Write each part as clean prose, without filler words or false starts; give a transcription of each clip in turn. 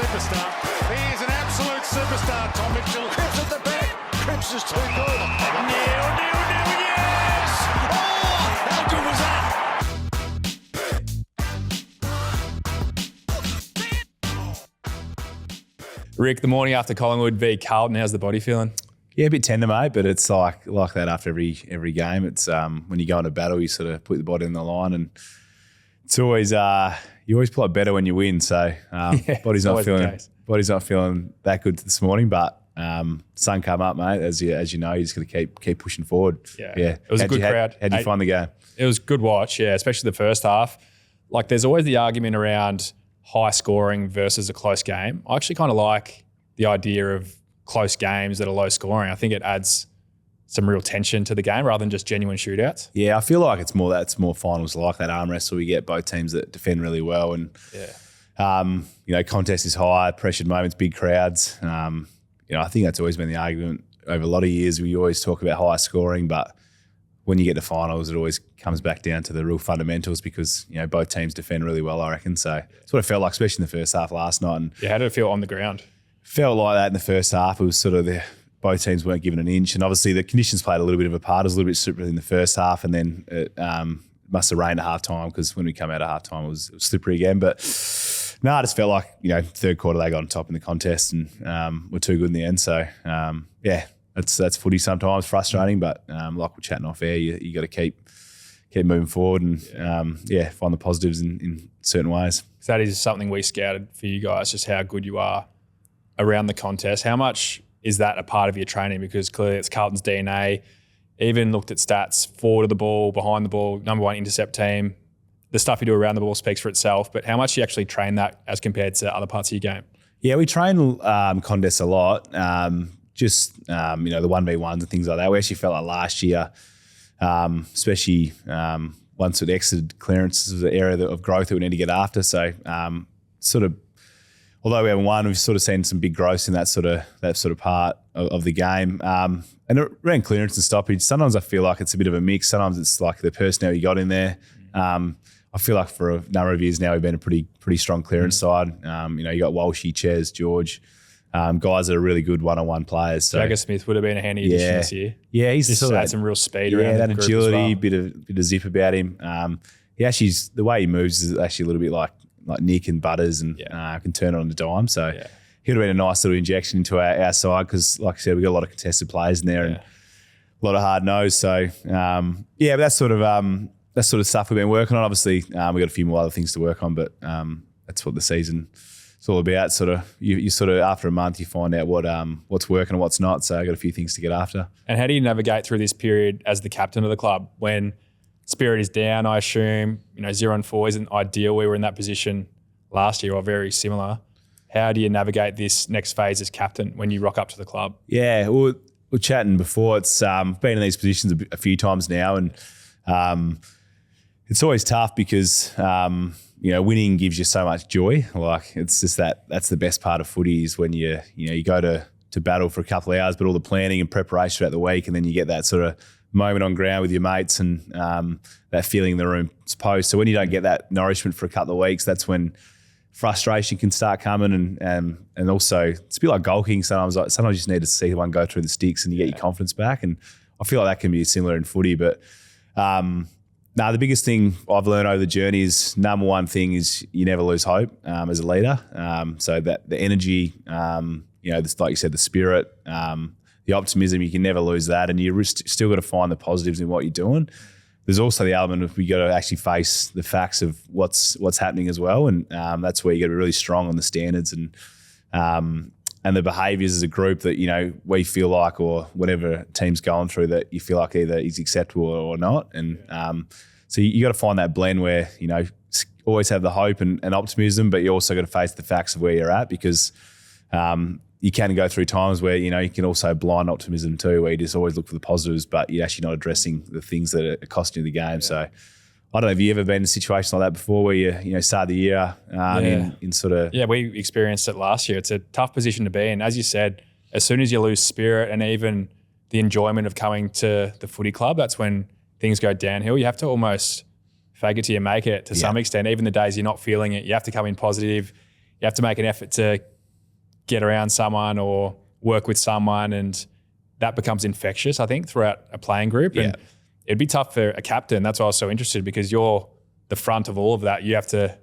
superstar. He is an absolute superstar, Tom Mitchell. Cripps at the back. Cripps is too good. Nil, yes! Oh, how good was that? Rick, the morning after Collingwood v Carlton, how's the body feeling? Yeah, a bit tender, mate, but it's like that after every game. It's when you go into battle, you sort of put the body on the line, and it's always you always play better when you win. So body's not feeling that good this morning, but sun come up, mate. As you know, you just got to keep pushing forward. Yeah. It was a good crowd. How'd you find the game? It was a good watch, yeah, especially the first half. Like, there's always the argument around high scoring versus a close game. I actually kind of like the idea of close games that are low scoring. I think it adds some real tension to the game rather than just genuine shootouts. Yeah, I feel like it's more finals like that arm wrestle. We get both teams that defend really well, and contest is high, pressured moments, big crowds. I think that's always been the argument over a lot of years. We always talk about high scoring, but when you get to finals, it always comes back down to the real fundamentals because, both teams defend really well, I reckon. So it's what it felt like, especially in the first half last night. And how did it feel on the ground? Felt like that in the first half. It was sort of both teams weren't given an inch, and obviously the conditions played a little bit of a part. It was a little bit slippery in the first half, and then it must have rained at half time because when we come out at half time, it was slippery again. But no, I just felt like, third quarter they got on top in the contest and were too good in the end. So, that's footy sometimes, frustrating, but like we're chatting off air, you got to keep moving forward and find the positives in certain ways. So that is something we scouted for you guys, just how good you are around the contest. How much is that a part of your training? Because clearly it's Carlton's DNA. Even looked at stats, forward of the ball, behind the ball, number one intercept team. The stuff you do around the ball speaks for itself, but how much do you actually train that as compared to other parts of your game? Yeah, we train contests a lot. The 1v1s and things like that. We actually felt like last year, especially once it exited clearance, was an area of growth that we need to get after. So although we haven't won, we've sort of seen some big growth in that sort of part of the game. And around clearance and stoppage, sometimes I feel like it's a bit of a mix. Sometimes it's like the personnel you got in there. I feel like for a number of years now we've been a pretty strong clearance side. You got Walshy, Ches, George, guys that are really good one-on-one players. So Jagger Smith would have been a handy addition this year. Yeah, he's just had some real speed around that the group agility, as well. bit of zip about him. The way he moves is actually a little bit like Nick and Butters, and can turn it on the dime. So he'd have been a nice little injection into our side because, like I said, we've got a lot of contested players in there and a lot of hard nose. So but that's sort of stuff we've been working on. Obviously, we've got a few more other things to work on, but that's what the season is all about. Sort of you sort of after a month you find out what's working and what's not. So I've got a few things to get after. And how do you navigate through this period as the captain of the club when spirit is down? I assume 0-4 isn't ideal. We were in that position last year or very similar. How do you navigate this next phase as captain when you rock up to the club? Yeah, we're chatting before. It's been in these positions a few times now, and it's always tough because winning gives you so much joy. Like it's just that's the best part of footy is when you go to battle for a couple of hours, but all the planning and preparation throughout the week, and then you get that sort of moment on ground with your mates and that feeling in the room's post. So when you don't get that nourishment for a couple of weeks, that's when frustration can start coming, and also it's a bit like golking. Sometimes you just need to see one go through the sticks and you get your confidence back. And I feel like that can be similar in footy. But the biggest thing I've learned over the journey is number one thing is you never lose hope as a leader. So that the energy, like you said, the spirit, the optimism, you can never lose that, and you still got to find the positives in what you're doing. There's also the element of we got to actually face the facts of what's happening as well, and that's where you got to be really strong on the standards and the behaviours as a group that we feel like, or whatever team's going through, that you feel like either is acceptable or not. And so you got to find that blend where always have the hope and optimism, but you also got to face the facts of where you're at, because you can go through times where you can also blind optimism too, where you just always look for the positives, but you're actually not addressing the things that are costing you the game. So I don't know, have you ever been in a situation like that before where you start the year in sort of... Yeah, we experienced it last year. It's a tough position to be in. As you said, as soon as you lose spirit and even the enjoyment of coming to the footy club, that's when things go downhill. You have to almost fake it till you make it to some extent. Even the days you're not feeling it, you have to come in positive. you have to make an effort to get around someone or work with someone, and that becomes infectious, I think, throughout a playing group. And it'd be tough for a captain. That's why I was so interested, because you're the front of all of that. You have to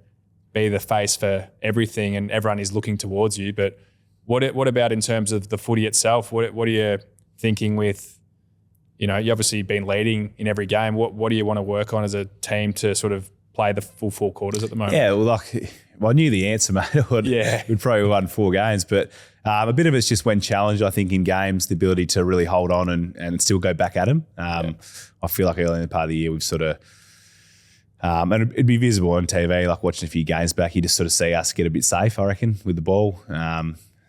be the face for everything, and everyone is looking towards you. But what about in terms of the footy itself? What are you thinking with, you obviously been leading in every game. What do you want to work on as a team to sort of play the full 4 quarters at the moment? Yeah, well, I knew the answer, mate. We'd probably won 4 games, but a bit of it's just when challenged, I think, in games, the ability to really hold on and still go back at them. I feel like early in the part of the year, we've sort of, and it'd be visible on TV, like watching a few games back, you just sort of see us get a bit safe, I reckon, with the ball.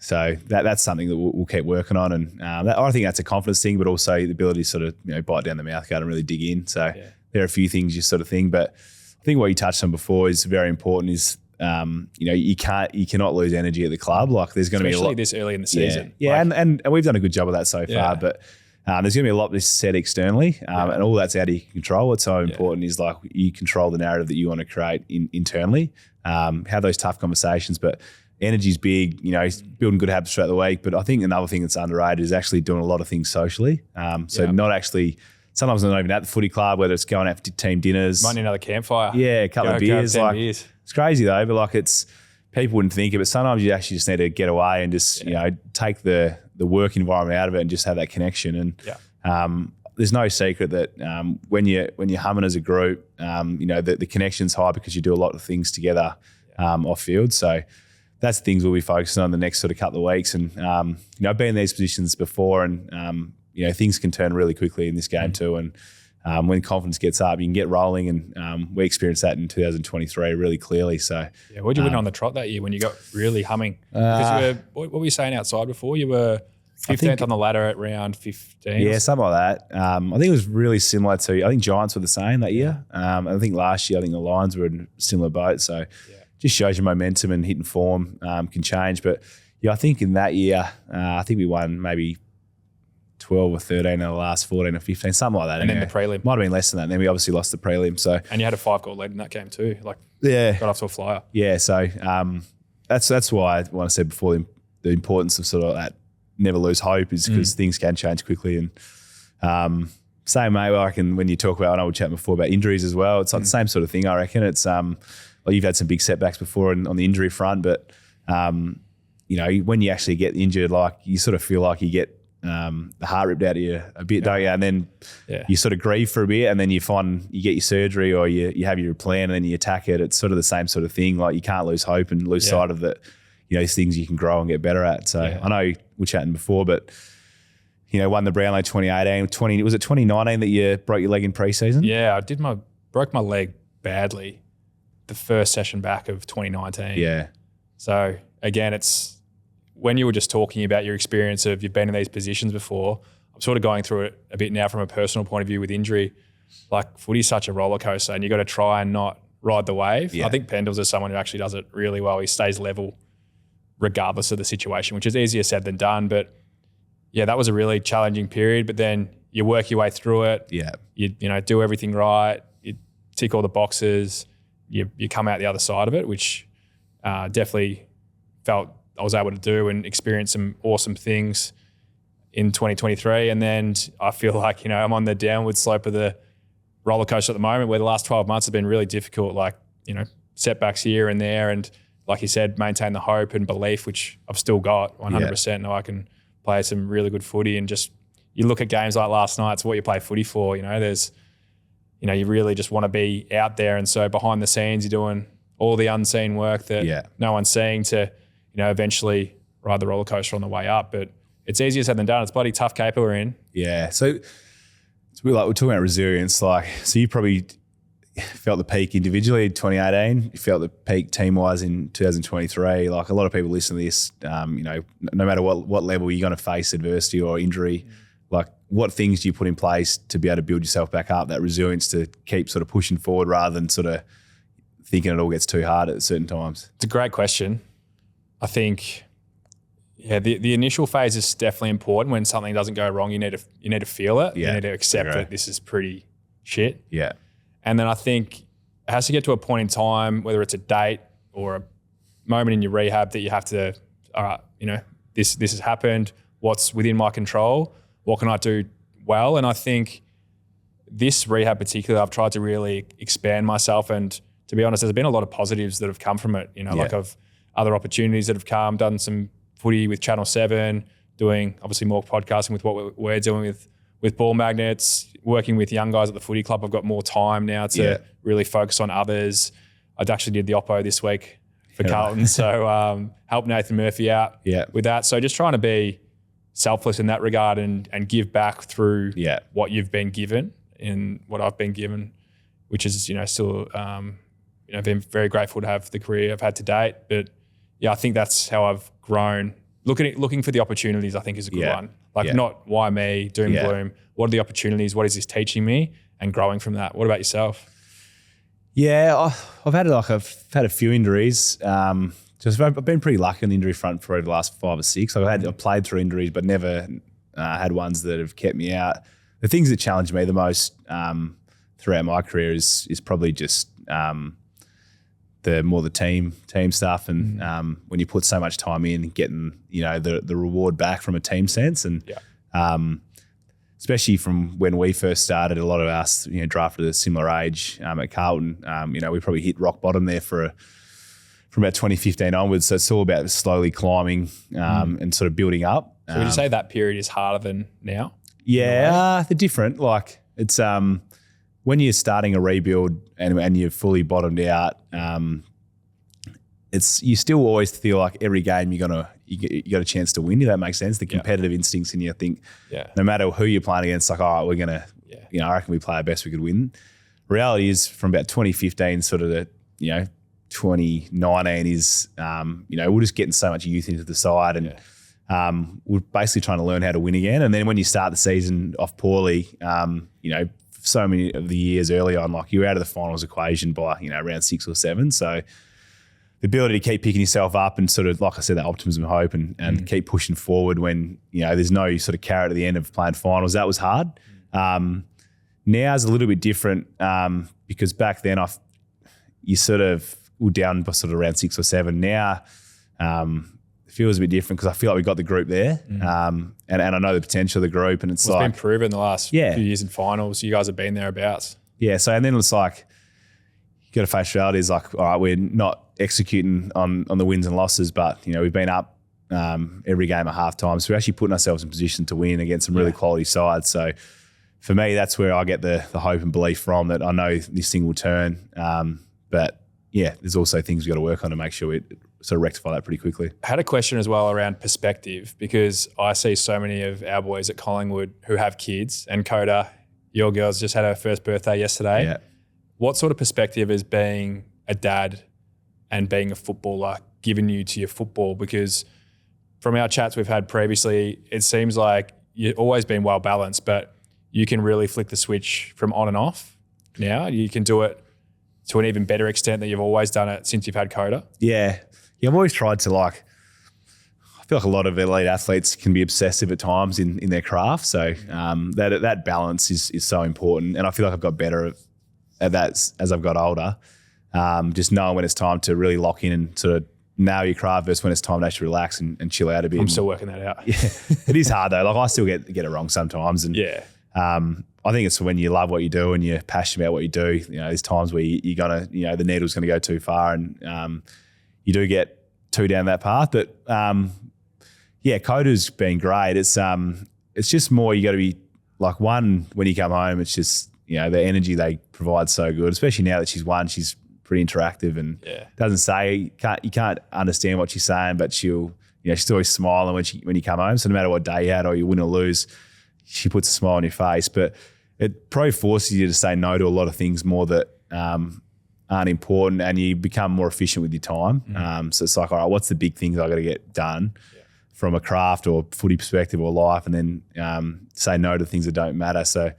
So that's something that we'll keep working on. And I think that's a confidence thing, but also the ability to sort of, bite down the mouth guard and really dig in. So there are a few things you sort of think, but I think what you touched on before is very important is, you cannot lose energy at the club. Like there's going to be a lot this early in the season. Yeah. And we've done a good job of that so far, but there's going to be a lot that's said externally, and all that's out of your control. What's so important is like you control the narrative that you want to create internally, have those tough conversations, but energy's big, building good habits throughout the week. But I think another thing that's underrated is actually doing a lot of things socially. Not actually, sometimes not even at the footy club, whether it's going out for team dinners. Might need another campfire. Yeah, a couple of beers. Beers. It's crazy though, but people wouldn't think it, but sometimes you actually just need to get away and just, take the work environment out of it and just have that connection. And there's no secret that when you're humming as a group, the connection's high because you do a lot of things together off field. So that's things we'll be focusing on the next sort of couple of weeks. And, I've been in these positions before, and, things can turn really quickly in this game too. And when confidence gets up, you can get rolling. And we experienced that in 2023 really clearly. So what did you win on the trot that year when you got really humming? Because what were you saying outside before? You were 15th on the ladder at round 15. Yeah, something like that. I think it was really similar to, I think Giants were the same that year. I think last year, I think the Lions were in a similar boat. So just shows you momentum and hitting form can change. But I think in that year, I think we won maybe 12 or 13 in the last 14 or 15, something like that. And then the prelim. Might have been less than that. And then we obviously lost the prelim. So and you had a 5-goal lead in that game too. Got off to a flyer. Yeah, so that's why what I said before, the importance of sort of that never lose hope is because things can change quickly. And same, mate, I reckon when you talk about, I know we were chatting before about injuries as well, it's like the same sort of thing, I reckon. It's you've had some big setbacks before on the injury front, but when you actually get injured, you sort of feel like you get the heart ripped out of you a bit, don't you? And then you sort of grieve for a bit, and then you find you get your surgery or you have your plan and then you attack it. It's sort of the same sort of thing. Like you can't lose hope and lose sight of that. These things you can grow and get better at. So I know we're chatting before, but won the Brownlow 2018. Was it 2019 that you broke your leg in pre-season? Yeah, I broke my leg badly the first session back of 2019. Yeah. So again, it's when you were just talking about your experience of you've been in these positions before, I'm sort of going through it a bit now from a personal point of view with injury. Like footy's such a roller coaster and you got to try and not ride the wave. Yeah. I think Pendles is someone who actually does it really well. He stays level regardless of the situation, which is easier said than done. But yeah, that was a really challenging period, but then you work your way through it. Yeah. You do everything right. You tick all the boxes. You come out the other side of it, which definitely felt I was able to do and experience some awesome things in 2023. And then I feel like, I'm on the downward slope of the roller coaster at the moment where the last 12 months have been really difficult, setbacks here and there. And like you said, maintain the hope and belief, which I've still got 100%. Now I can play some really good footy and just, you look at games like last night, it's what you play footy for. There's, you really just want to be out there. And so behind the scenes, you're doing all the unseen work that no one's seeing to, eventually ride the roller coaster on the way up. But it's easier said than done. It's bloody tough caper we're in. Yeah. So it's we're talking about resilience. So you probably felt the peak individually in 2018. You felt the peak team-wise in 2023. A lot of people listen to this, no matter what level you're going to face adversity or injury, what things do you put in place to be able to build yourself back up, that resilience to keep sort of pushing forward rather than sort of thinking it all gets too hard at certain times? It's a great question. I think, the initial phase is definitely important. When something doesn't go wrong, you need to feel it. You need to accept that this is pretty shit. Yeah. And then I think it has to get to a point in time, whether it's a date or a moment in your rehab that you have to, all right, this has happened. What's within my control? What can I do well? And I think this rehab particularly, I've tried to really expand myself. And to be honest, there's been a lot of positives that have come from it. Like of other opportunities that have come, done some footy with Channel 7, doing obviously more podcasting with what we're doing with ball magnets, working with young guys at the footy club. I've got more time now to really focus on others. I actually did the oppo this week for Carlton. So help Nathan Murphy out with that. So just trying to be selfless in that regard and give back through what you've been given and what I've been given, which is, still, been very grateful to have the career I've had to date. But I think that's how I've grown. Looking for the opportunities, I think, is a good one. Not why me, doom and gloom. What are the opportunities? What is this teaching me? And growing from that. What about yourself? Yeah, I've had a few injuries. I've been pretty lucky on the injury front for the last 5 or 6. I've played through injuries, but never had ones that have kept me out. The things that challenge me the most throughout my career is probably just the team stuff, and when you put so much time in, getting the reward back from a team sense, and especially from when we first started, a lot of us drafted at a similar age at Carlton. We probably hit rock bottom there from about 2015 onwards. So it's all about slowly climbing and sort of building up. So would you say that period is harder than now? Yeah, they're different. Like it's when you're starting a rebuild and you're fully bottomed out, you still always feel like every game you got a chance to win. If that makes sense, the competitive instincts in you. I think no matter who you're playing against, like, all right, we're gonna, I reckon we play our best, we could win. Reality is from about 2015 sort of to 2019 is we're just getting so much youth into the side, and we're basically trying to learn how to win again. And then when you start the season off poorly, so many of the years early on, like you're out of the finals equation by round 6 or 7. So the ability to keep picking yourself up and sort of, like I said, that optimism and hope and keep pushing forward when there's no sort of carrot at the end of playing finals, that was hard. Now it's a little bit different because back then you sort of were down by sort of around 6 or 7. Now it feels a bit different because I feel like we got the group there, and I know the potential of the group, and it's been proven the last few years in finals. You guys have been thereabouts. Yeah. So and then it's like you got to face reality. Is like, all right, we're not executing on the wins and losses, but we've been up every game at halftime, so we're actually putting ourselves in position to win against some really quality sides. So for me, that's where I get the hope and belief from, that I know this thing will turn. But there's also things we've got to work on to make sure we sort of rectify that pretty quickly. I had a question as well around perspective, because I see so many of our boys at Collingwood who have kids, and Coda, your girls, just had her first birthday yesterday. Yeah. What sort of perspective is being a dad and being a footballer given you to your football? Because from our chats we've had previously, it seems like you've always been well balanced, but you can really flick the switch from on and off now. You can do it to an even better extent than you've always done it since you've had Coda. Yeah, I've always tried to I feel like a lot of elite athletes can be obsessive at times in their craft. So that balance is so important. And I feel like I've got better at that as I've got older. Just knowing when it's time to really lock in and sort of nail your craft versus when it's time to actually relax and chill out a bit. I'm still working that out. Yeah, it is hard though. Like I still get it wrong sometimes. And I think it's when you love what you do and you're passionate about what you do. There's times where you're gonna, the needle's gonna go too far, and you do get too down that path. But Coda's been great. It's just more, you got to be like, one, when you come home, it's just the energy they provide so good. Especially now that she's won, she's pretty interactive and doesn't say, you can't understand what she's saying, but she'll she's always smiling when you come home. So no matter what day you had or you win or lose, she puts a smile on your face. But it probably forces you to say no to a lot of things more that aren't important, and you become more efficient with your time. So it's like, all right, what's the big things I got to get done from a craft or footy perspective or life, and then say no to things that don't matter. So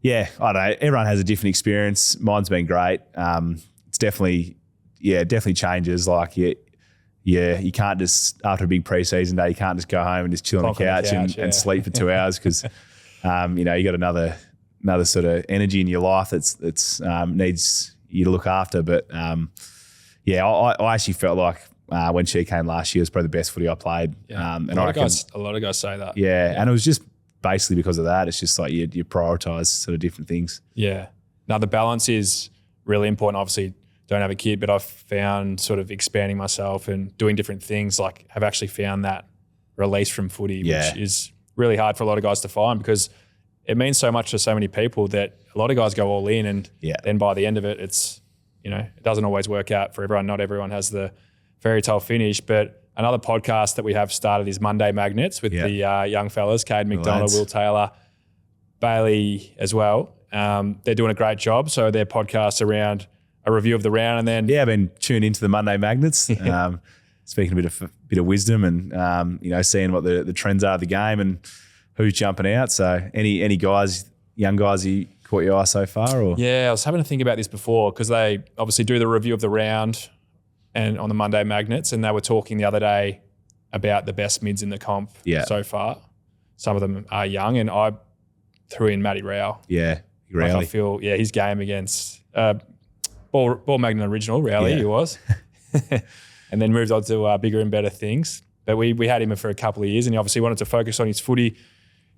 I don't know. Everyone has a different experience. Mine's been great. It's definitely changes. Like you can't just, after a big preseason day, you can't just go home and just chill on the couch and sleep for 2 hours because you got another sort of energy in your life that's needs you to look after. But I actually felt like when she came last year, it was probably the best footy I played. Yeah. And a lot of guys say that. Yeah, and it was just basically because of that. It's just like you prioritise sort of different things. Yeah. Now the balance is really important. Obviously, don't have a kid, but I've found sort of expanding myself and doing different things. Like, have actually found that release from footy, which is really hard for a lot of guys to find because it means so much to so many people that a lot of guys go all in, and then by the end of it, it's, you know, it doesn't always work out for everyone. Not everyone has the fairy tale finish. But another podcast that we have started is Monday Magnets with the young fellas, Cade McDonald, Will Taylor, Bailey as well. They're doing a great job. So their podcasts around a review of the round, and then I've been tuned into the Monday Magnets, speaking a bit of wisdom, and you know, seeing what the trends are of the game and who's jumping out. So any guys, young guys, you caught your eye so far? Or I was having to think about this before because they obviously do the review of the round and on the Monday Magnets, and they were talking the other day about the best mids in the comp so far. Some of them are young, and I threw in Matty Rowell. Yeah, like I feel his game against Ball Magnet Original, Rowley he was, and then moved on to bigger and better things. But we had him for a couple of years, and he obviously wanted to focus on his footy.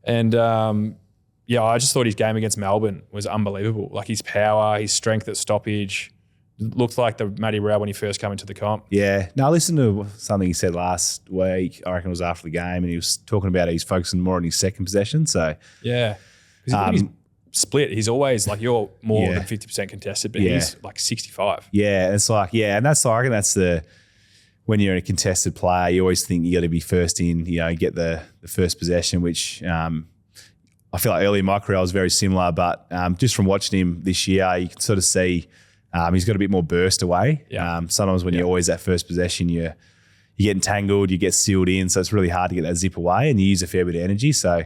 And I just thought his game against Melbourne was unbelievable. Like his power, his strength at stoppage, looked like the Matty Rowell when he first came into the comp. Yeah. No, I listened to something he said last week. I reckon it was after the game, and he was talking about he's focusing more on his second possession. So he's split. He's always like, you're more than 50% contested, but he's like 65. Yeah, it's like, and that's, I reckon that's when you're a contested player, you always think you got to be first in, you know, get the first possession, which I feel like early in my career I was very similar, but just from watching him this year, you can sort of see he's got a bit more burst away. Sometimes when you're always at first possession, you get entangled, you get sealed in, so it's really hard to get that zip away, and you use a fair bit of energy. So,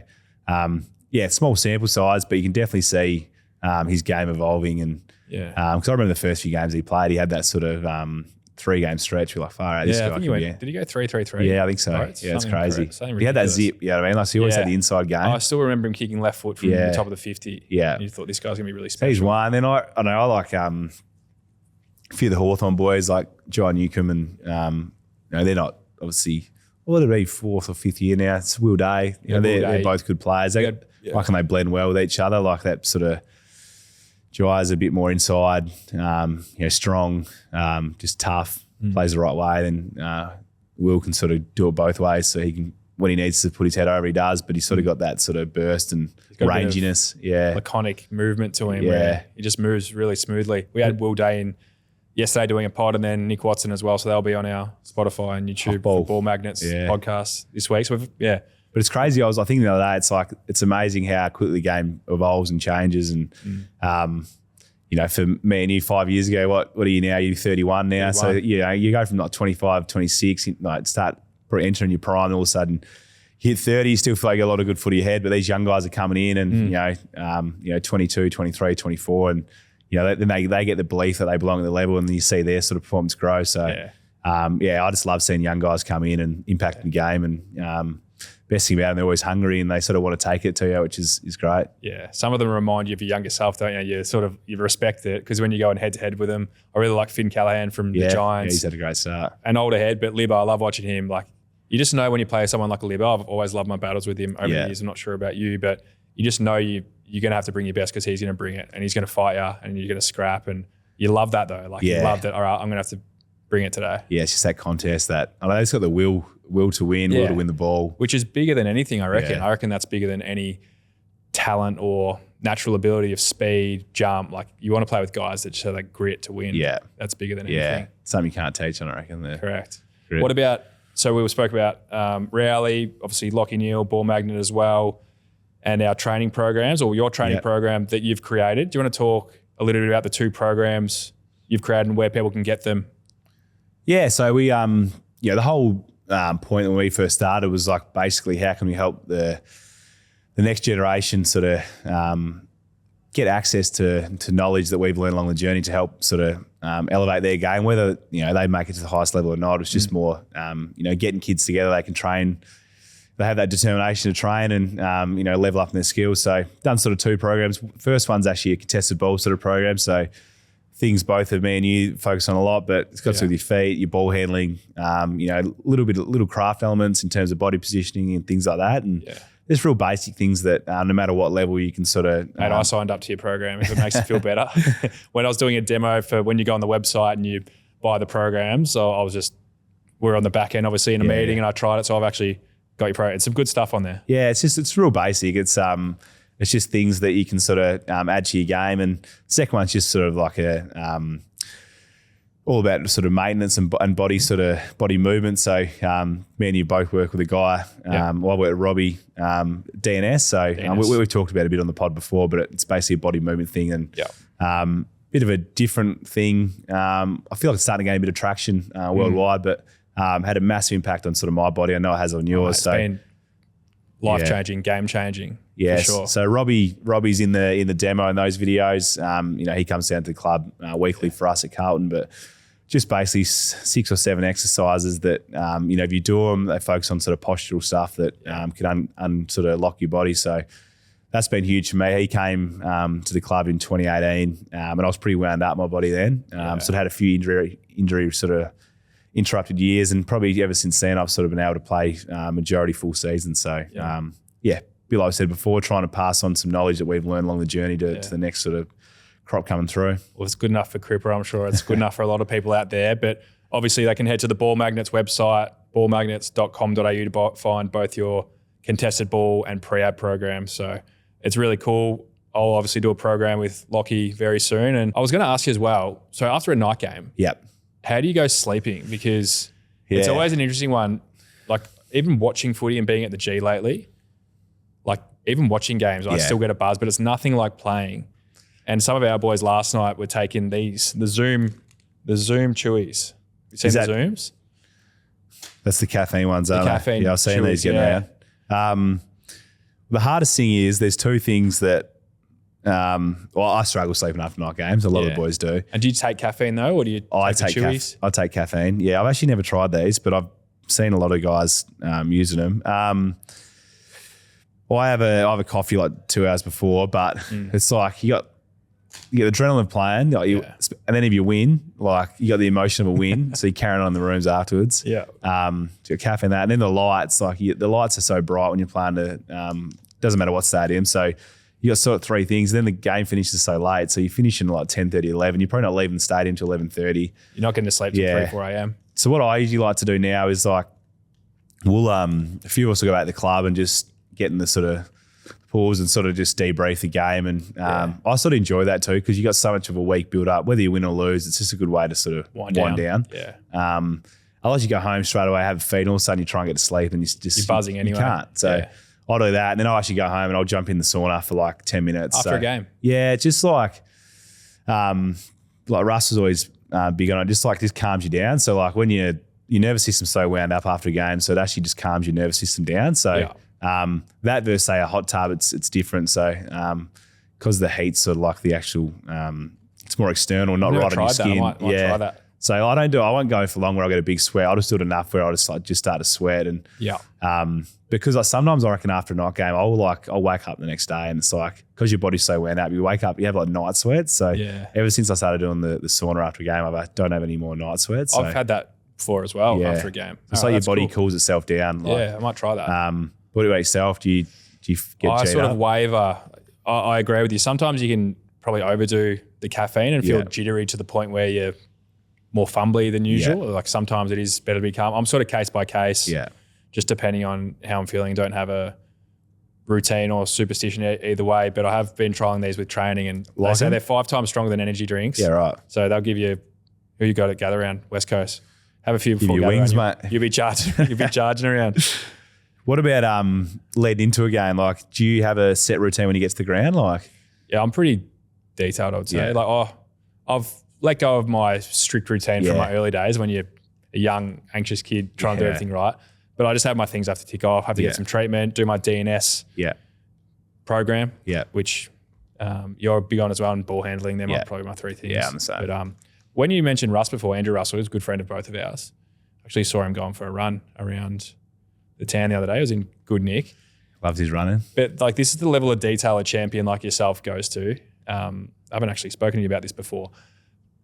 small sample size, but you can definitely see his game evolving. And because I remember the first few games he played, he had that sort of 3-game stretch. We're like, far out. This guy did he go 3-3-3? Yeah, I think so. Right, it's crazy. He had that zip. You know what I mean? Like, so he always had the inside game. I still remember him kicking left foot from the top of the 50. Yeah, and you thought this guy's gonna be really special. He's one. Then I like a few of the Hawthorn boys like John Newcomb, and they're not obviously. Well, it'll be 4th or 5th year now. It's Will Day. They're both good players. They reckon they blend well with each other. Like that sort of Jai's a bit more inside, strong, just tough, plays the right way. Then Will can sort of do it both ways. So he can, when he needs to put his head over, he does. But he's sort of got that sort of burst and ranginess. Laconic movement to him. Where he just moves really smoothly. We had Will Day in yesterday doing a pod, and then Nick Watson as well. So they'll be on our Spotify and YouTube for Ball Magnets podcast this week. So But it's crazy. I was thinking the other day, it's like, it's amazing how quickly the game evolves and changes. And, for me and you 5 years ago, what are you now? You're 31 now. 31. So, you go from like 25, 26, like start entering your prime, and all of a sudden hit 30, you still feel like you got a lot of good footy ahead, but these young guys are coming in and, 22, 23, 24, and, then they get the belief that they belong at the level, and then you see their sort of performance grow. So, I just love seeing young guys come in and impact the game, and best thing about them, they're always hungry and they sort of want to take it to you, which is great. Yeah, some of them remind you of your younger self, don't you? You respect it because when you go in head-to-head with them, I really like Finn Callahan from the Giants. Yeah, he's had a great start. An older head, but Libba, I love watching him. Like, you just know when you play someone like a Libba, I've always loved my battles with him over the years. I'm not sure about you, but you just know you're going to have to bring your best because he's going to bring it, and he's going to fight you, and you're going to scrap, and you love that though. Like, you love that, all right, I'm going to have to bring it today. Yeah, it's just that contest that, I know he's got the will to win, will to win the ball. Which is bigger than anything, I reckon. I reckon that's bigger than any talent or natural ability of speed, jump. Like, you want to play with guys that show that grit to win. Yeah. That's bigger than anything. Yeah, something you can't teach on, I reckon. There. Correct. What about, so we spoke about Rowley, obviously Lockie Neal, Ball Magnet as well, and our training programs, or your training program that you've created. Do you want to talk a little bit about the two programs you've created and where people can get them? Yeah, so we, the whole point when we first started was like, basically, how can we help the next generation sort of get access to knowledge that we've learned along the journey to help sort of elevate their game, whether they make it to the highest level or not. It's just more getting kids together, they can train, they have that determination to train and level up in their skills. So done sort of two programs. First one's actually a contested ball sort of program. So things both of me and you focus on a lot, but it's got to do with your feet, your ball handling, little craft elements in terms of body positioning and things like that. And there's real basic things that no matter what level you can sort of. Mate, I signed up to your program if it makes you feel better. When I was doing a demo for when you go on the website and you buy the programs, so we're on the back end obviously in a meeting and I tried it, so I've actually got your program. It's some good stuff on there. Yeah, it's real basic. It's just things that you can sort of add to your game. And the second one's just sort of like all about sort of maintenance and body movement. So me and you both work with a guy. I work with Robbie, DNS. So we've talked about it a bit on the pod before, but it's basically a body movement thing and bit of a different thing. I feel like it's starting to gain a bit of traction worldwide, but had a massive impact on sort of my body. I know it has on yours. It's been life-changing, game-changing. Yes. For sure. So Robbie's in the demo in those videos. He comes down to the club weekly for us at Carlton, but just basically 6 or 7 exercises that, if you do them, they focus on sort of postural stuff that can sort of lock your body. So that's been huge for me. He came to the club in 2018 and I was pretty wound up my body then. Sort of had a few injury sort of interrupted years, and probably ever since then I've sort of been able to play majority full season. So Bill, like I said before, trying to pass on some knowledge that we've learned along the journey to the next sort of crop coming through. Well, it's good enough for Cripper, I'm sure. It's good enough for a lot of people out there. But obviously they can head to the Ball Magnets website, ballmagnets.com.au, to find both your contested ball and pre-ab programs. So it's really cool. I'll obviously do a program with Lockie very soon. And I was going to ask you as well, so after a night game, how do you go sleeping? Because it's always an interesting one. Like even watching footy and being at the G lately, like even watching games, I still get a buzz, but it's nothing like playing. And some of our boys last night were taking the Zoom chewies. You seen the Zooms? That's the caffeine ones, aren't caffeine they? Yeah, I've seen these getting around. The hardest thing is there's two things that, I struggle sleeping after night games. A lot of the boys do. And do you take caffeine though, or do you take the chewies? I take caffeine. Yeah, I've actually never tried these, but I've seen a lot of guys using them. I have a coffee like 2 hours before, but it's like you get the adrenaline playing, and then if you win, like you got the emotion of a win, so you're carrying on in the rooms afterwards. So you got caffeine that, and then the lights, the lights are so bright when you're playing doesn't matter what stadium. So you got sort of three things. Then the game finishes so late, so you finish in like 10:30, 11. You're probably not leaving the stadium till 11:30. You're not getting to sleep till 3, 4 a.m. So what I usually like to do now is like we'll a few of us will go back to the club and just get in the sort of pause and sort of just debrief the game. And I sort of enjoy that too, because you got so much of a week build up. Whether you win or lose, it's just a good way to sort of wind down. I'll let you go home straight away, have a feed, and all of a sudden you try and get to sleep and you're buzzing anyway. You can't. So I'll do that, and then I'll actually go home and I'll jump in the sauna for like 10 minutes. After a game? Yeah, just like Russ was always big on it, just like this calms you down. So like when your nervous system's so wound up after a game, so it actually just calms your nervous system down. So that versus say a hot tub, it's different. So because the heat's sort of like the actual, it's more external, not right on your skin. I might try that. So I won't go for long where I get a big sweat. I'll just do it enough where I just start to sweat. And because sometimes I reckon after a night game, I'll wake up the next day and it's like, because your body's so wound up, you wake up, you have like night sweats. So ever since I started doing the sauna after a game, I don't have any more night sweats. So. I've had that before as well after a game. It's like your body cools itself down. I might try that. What about yourself? Do you get I sort up? of waver. I agree with you. Sometimes you can probably overdo the caffeine and feel jittery to the point where you're more fumbly than usual. Like sometimes it is better to be calm. I'm sort of case by case. Just depending on how I'm feeling. Don't have a routine or superstition either way, but I have been trialing these with training, and they say they're 5 times stronger than energy drinks. Yeah, right. So they'll give you, who you got at gather round, West Coast. Have a few before your wings, mate. You'll be charging around. What about leading into a game? Like, do you have a set routine when you get to the ground? Like, yeah, I'm pretty detailed, I would say. Like, I've let go of my strict routine from my early days when you're a young, anxious kid trying to do everything right. But I just have my things I have to tick off, have to get some treatment, do my DNS program, which you're big on as well, and ball handling. They're probably my 3 things. Yeah, I'm the same. But when you mentioned Russ before, Andrew Russell, who's a good friend of both of ours, actually saw him going for a run around the town the other day. It was in good nick. Loves his running. But like this is the level of detail a champion like yourself goes to. I haven't actually spoken to you about this before,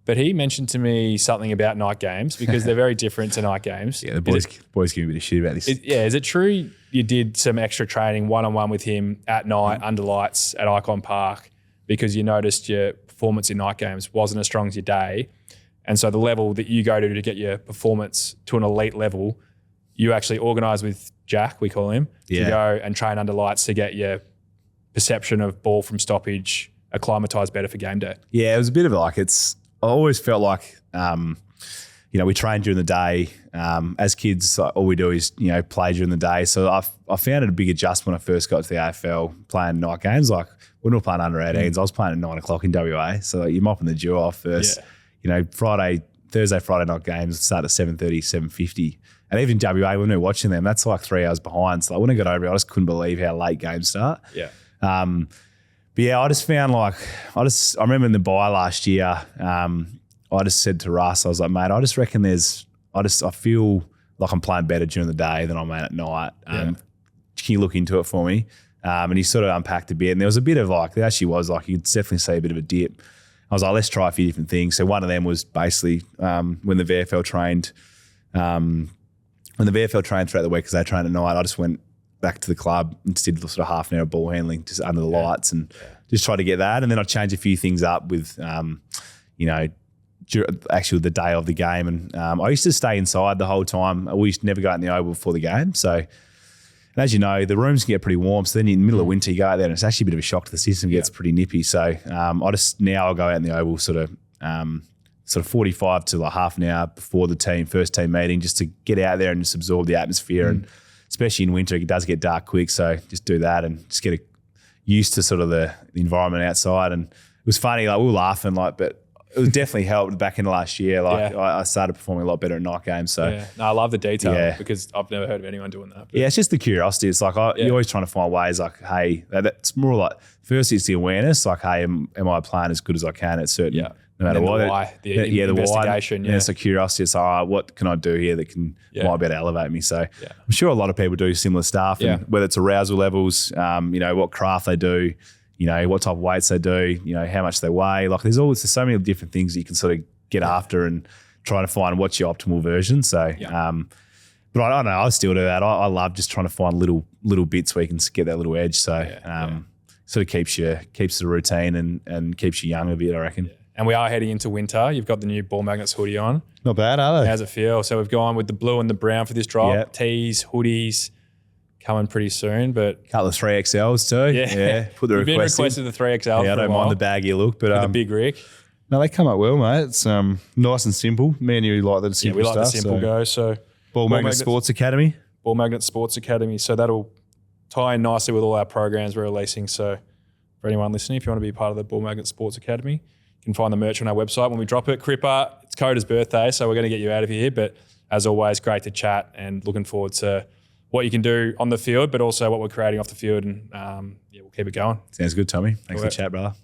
But he mentioned to me something about night games because they're very different to night games. Yeah, the boys give me a bit of shit about this. Is it true you did some extra training one-on-one with him at night under lights at Icon Park because you noticed your performance in night games wasn't as strong as your day? And so the level that you go to get your performance to an elite level, you actually organise with Jack, we call him, to go and train under lights to get your perception of ball from stoppage acclimatised better for game day. Yeah, it was a bit of I always felt like, we train during the day. As kids, all we do is, play during the day. So I found it a big adjustment when I first got to the AFL playing night games. Like when we were playing under 18s, I was playing at 9 o'clock in WA. So you're mopping the dew off first. Yeah. Thursday, Friday night games start at 7:30, 7:50. And even WA, when we were watching them, that's like 3 hours behind. So when I got over it, I just couldn't believe how late games start. Yeah. But yeah, I just found I remember in the bye last year, I just said to Russ, I was like, mate, I just reckon I feel like I'm playing better during the day than I'm at night. Can you look into it for me? And he sort of unpacked a bit, and there was a bit of there actually was you could definitely see a bit of a dip. I was like, let's try a few different things. So one of them was basically when the VFL trained, throughout the week because they trained at night, I just went back to the club and just did sort of half an hour of ball handling just under the lights and just try to get that. And then I changed a few things up with, actually the day of the game. And I used to stay inside the whole time. We used to never go out in the Oval before the game. So, and as you know, the rooms can get pretty warm. So then in the middle of winter, you go out there and it's actually a bit of a shock to the system. It gets pretty nippy. So I'll go out in the Oval sort of 45 to half an hour before the first team meeting just to get out there and just absorb the atmosphere. And especially in winter, it does get dark quick. So just do that and just get used to sort of the environment outside. And it was funny, we were laughing, but it was definitely helped back in the last year. I started performing a lot better at night games. So no, I love the detail because I've never heard of anyone doing that. But. Yeah, it's just the curiosity. It's you're always trying to find ways hey, it's more first it's the awareness, hey, am I playing as good as I can at certain, no matter what. The investigation. It's a curiosity. It's what can I do here that might be able to elevate me? So I'm sure a lot of people do similar stuff, and whether it's arousal levels, what craft they do, what type of weights they do, how much they weigh. There's so many different things that you can sort of get after and try to find what's your optimal version. So, but I don't know, I still do that. I love just trying to find little bits where you can get that little edge. So, sort of keeps the routine and keeps you young a bit, I reckon. Yeah. And we are heading into winter. You've got the new Ball Magnets hoodie on. Not bad, are they? How's it feel? So we've gone with the blue and the brown for this drop. Yep. Tees, hoodies, coming pretty soon. But couple of 3XLs too. Yeah. Put the You've been request requested the 3XL. Yeah, I don't mind the baggy look, but the big Rick. No, they come up well, mate. It's nice and simple. Me and you like the simple stuff. We like the simple go. So Ball Magnet Sports Academy. Ball Magnet Sports Academy. So that'll tie in nicely with all our programs we're releasing. So for anyone listening, if you want to be part of the Ball Magnet Sports Academy, you can find the merch on our website when we drop it. Cripper, it's Coda's birthday, so we're going to get you out of here. But as always, great to chat and looking forward to what you can do on the field, but also what we're creating off the field. And we'll keep it going. Sounds good, Tommy. Thanks for the chat, brother.